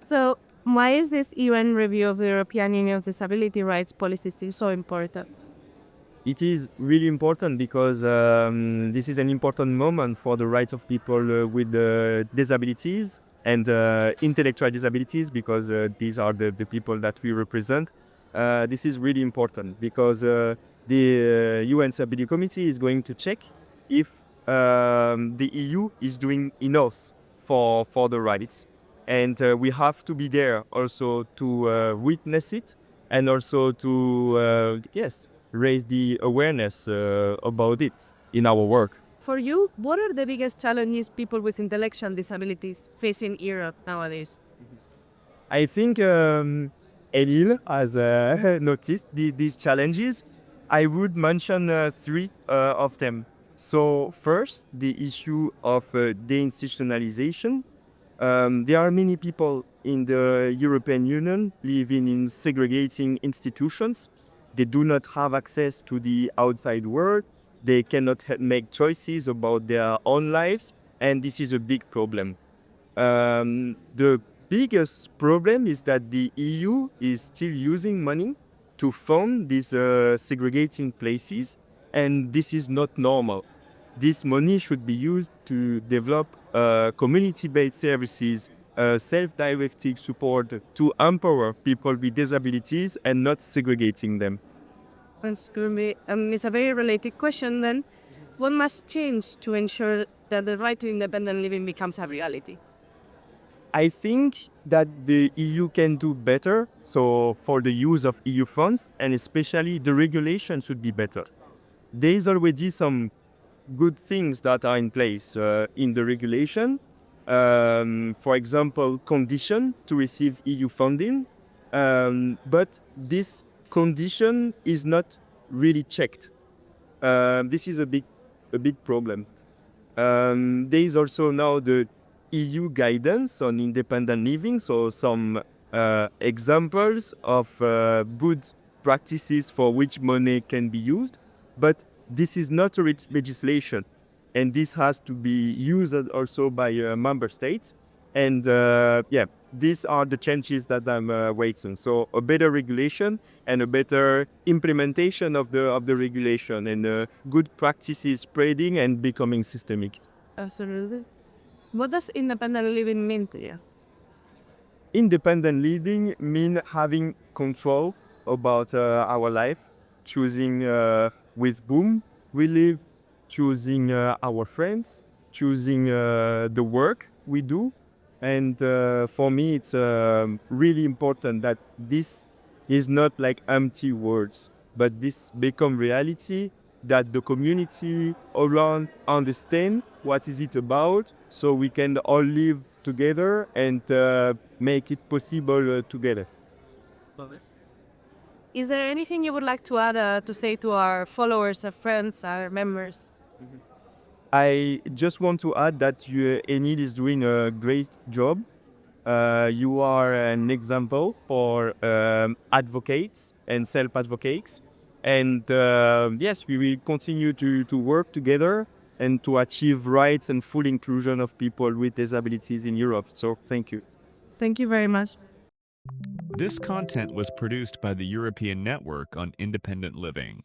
So, why is this UN review of the European Union's disability rights policies so important? It is really important because this is an important moment for the rights of people with disabilities and intellectual disabilities, because these are the people that we represent. This is really important because the UN Stability Committee is going to check if the EU is doing enough for the rights. And we have to be there also to witness it, and also to, yes, raise the awareness about it in our work. For you, what are the biggest challenges people with intellectual disabilities face in Europe nowadays? I think Elil has noticed these challenges. I would mention three of them. So first, the issue of deinstitutionalization. There are many people in the European Union living in segregating institutions. They do not have access to the outside world. They cannot make choices about their own lives, and this is a big problem. The biggest problem is that the EU is still using money to fund these segregating places, and this is not normal. This money should be used to develop community-based services, self-directed support to empower people with disabilities and not segregating them. It's a very related question then. What must change to ensure that the right to independent living becomes a reality? I think that the EU can do better. So for the use of EU funds, and especially the regulation should be better. There is already some good things that are in place in the regulation. For example, condition to receive EU funding, but this condition is not really checked. This is a big problem. There is also now the EU guidance on independent living, so some examples of good practices for which money can be used, but this is not a legislation, and this has to be used also by member states. And yeah, these are the changes that I'm waiting. So a better regulation and a better implementation of the regulation, and good practices spreading and becoming systemic. Absolutely. What does independent living mean to you? Independent living means having control about our life, choosing with whom we live, choosing our friends, choosing the work we do. And for me, it's really important that this is not like empty words, but this become reality, that the community around understand what is it about, so we can all live together and make it possible together. Is there anything you would like to add to say to our followers, our friends, our members? I just want to add that Enid is doing a great job. You are an example for advocates and self-advocates. And yes, we will continue to work together and to achieve rights and full inclusion of people with disabilities in Europe. So thank you. Thank you very much. This content was produced by the European Network on Independent Living.